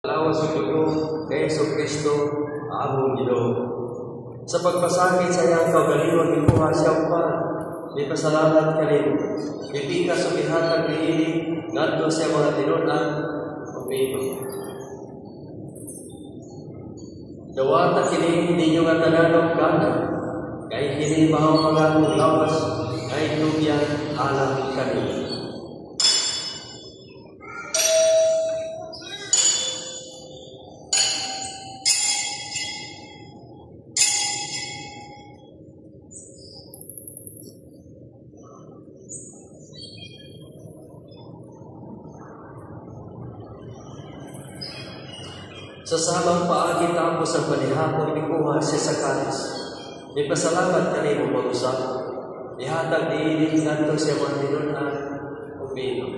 Lawas sa dugo kay Jesucristo, among Ginoo. Sa pagpasakit sa iyang kaugalingon gikuha siya pa, di pasalamat kanimo. Ipika sa bihatag niini ngadto sa mga tinud-an umiinom. Dawata kini ninyo nga tanan kana, kay kini mao mga lawas kay tugyan alang kanimo. Sa samang paagi tapos ang panihapon ikuha siya sa kalis. May pasalamat kanimo mag-usap. Ihatag diinig ngadto siya mga tinud-an umiinom.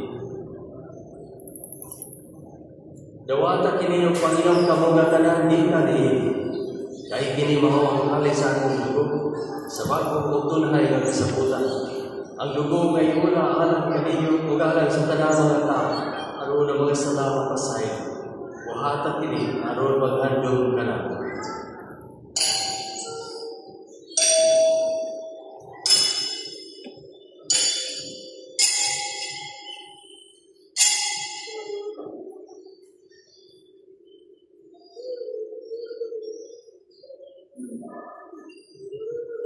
Dawata kini yung Panginoon kamo nga tanan di ka diinig. Kay kini mao ang kalis sa akong dugo sa bagong utunhay nga kasabutan. Ang dugo kay una alang kaninyo ug alang sa tanan mga tao aron na mga salamat pasayo. Wahatag ini aron maghandog ka na.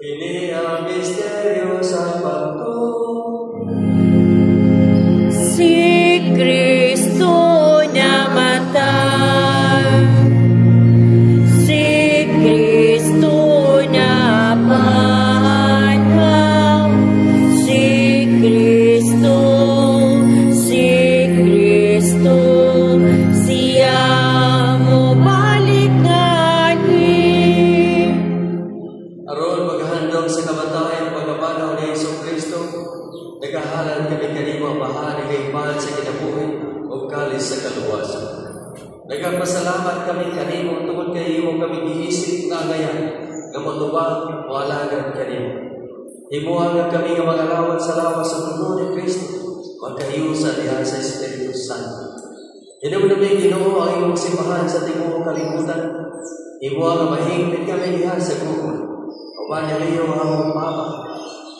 Kini ang misteryo sa pagto. Si Kristo namatay, si Kristo napanaw, si Kristo, siya mo balik ngani. Aron maghandog sa kamatayan pagkapanaw ni Jesucristo, nagahalan kami kanimo ang bahagi kay mahal sa kinabuhi o kalis sa kaluwasan. Nagpasalamat kami kanimo tungod kay imo kami giisip nga ngayon nga matubang o alagad kanimo. Himuha kami nga mag-alawat sa lawas sa dugo ni Kristo, magkahiusa diha sa Espiritu Santo. Hinumduming Ginoo ang imong simbahan sa tibuok kalibutan. Himuha nga mahingpit kami diha sa gugon. Uban ni Leo ang among Papa,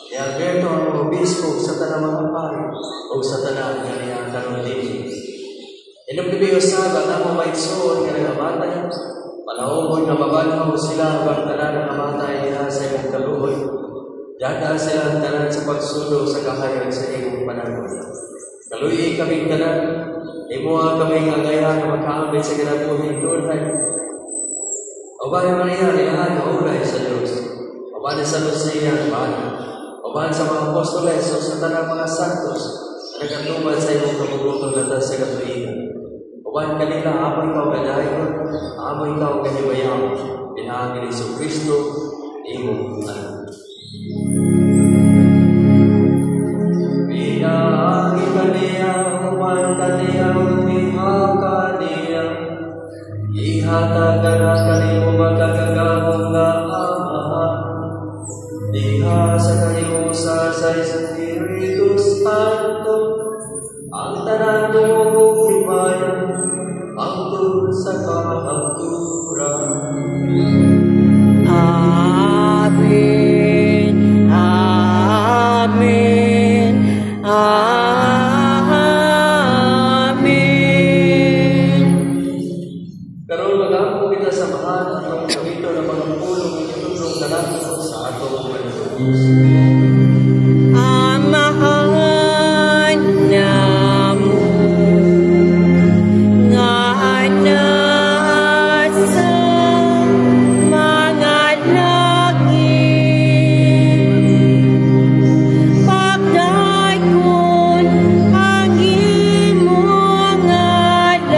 ni Alberto ang obispo sa tanang mga pari o sa tanang nga niya karon dinhi. Hinumduming usab ang among maigsoon nga nagamatay, palahubon nga mabanhaw sila ang tanan nga namatay diha sa imong kaluoy. Jaga sila ang tanan sa pagsulong sa kahayag sa imong panahon. Kaluyi kaming tanan, himuha kami nga ngayon nga makaambit sa kinabuhi tunay. Uban ni Maria nilahan nga ulay sa Diyos. Uban sa Lucia, uban sa mga apostoles o sa tanang mga santos na nagkatubad sa imong kabubuton latas sa katuigan. Uban kanila, amo ikaw kadayon, amo ikaw kahibayaw, pinahagi ni Jesucristo, imong anak. Pinahagi kaniya, uban kaniya, uniha kaniya, ihatagan na kanimo magkagagamong nga amahan. Diha sa kahiusa sa Espiritu Santo, ang tanan mong himayan, hangtod sa kahapturan. Amen, amen, amen. Karon magampo kita sa mahal atong kapito ng mga pulong ng itutulong natin sa atong amahan namo nga nasa mga langit, pagdayon ang imong ngalan,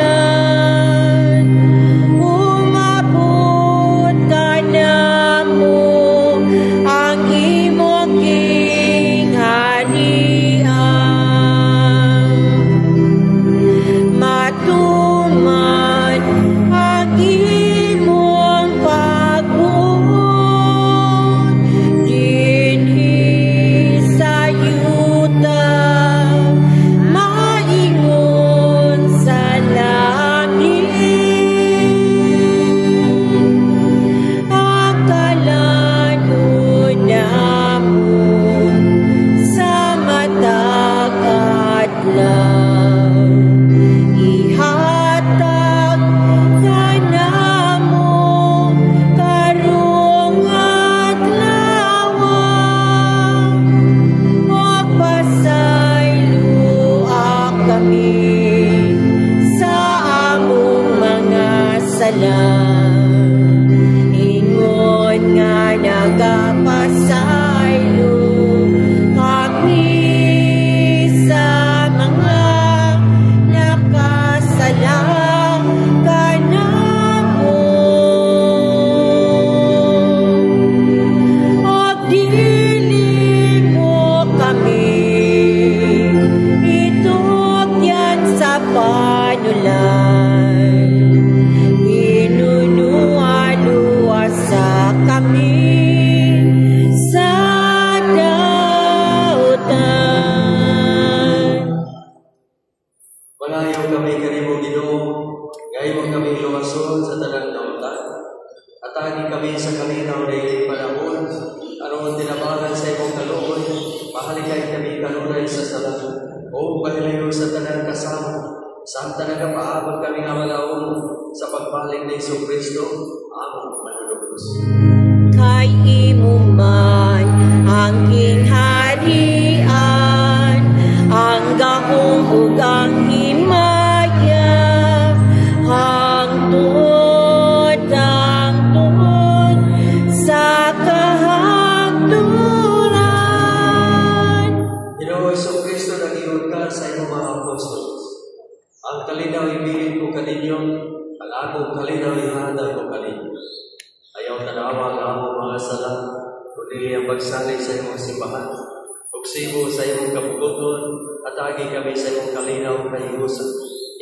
umabot ka namo ang imong sala. Ingon nga nagapasaylo kami sa mga nakasala kanamo. Og dili mo kami itugyan sa panulan. Inunualuwasa kami sa dautan. Malayo kami kanimo Ginoo, gayon kami luwason sa tanang dautan. Atagi kami sa kalinaw na panahon, aron tinabangan sa imong kaluoy, mahalikay kami kanunay sa sala, o pahilayo sa tanang kasama, samtang nagapaabot kami nga malaon sa pagbalik ni Kristo, among manunubos. Kay imo man ang kingharian, ang gahom ug ang himaya, hangtod sa kahapturan. Ginoo Kristo, nag-ingon ka sa imong mga apostol. Ang kalinaw ibilin ko kaninyo, ang akong kalinaw ihatag ko kaninyo. Ayaw tanawa ang among mga sala, kundi ang pagsalig sa imong simbahan. Ugsibo sa imong kapugoton, at agi kami sa imong kalinaw kahiusan.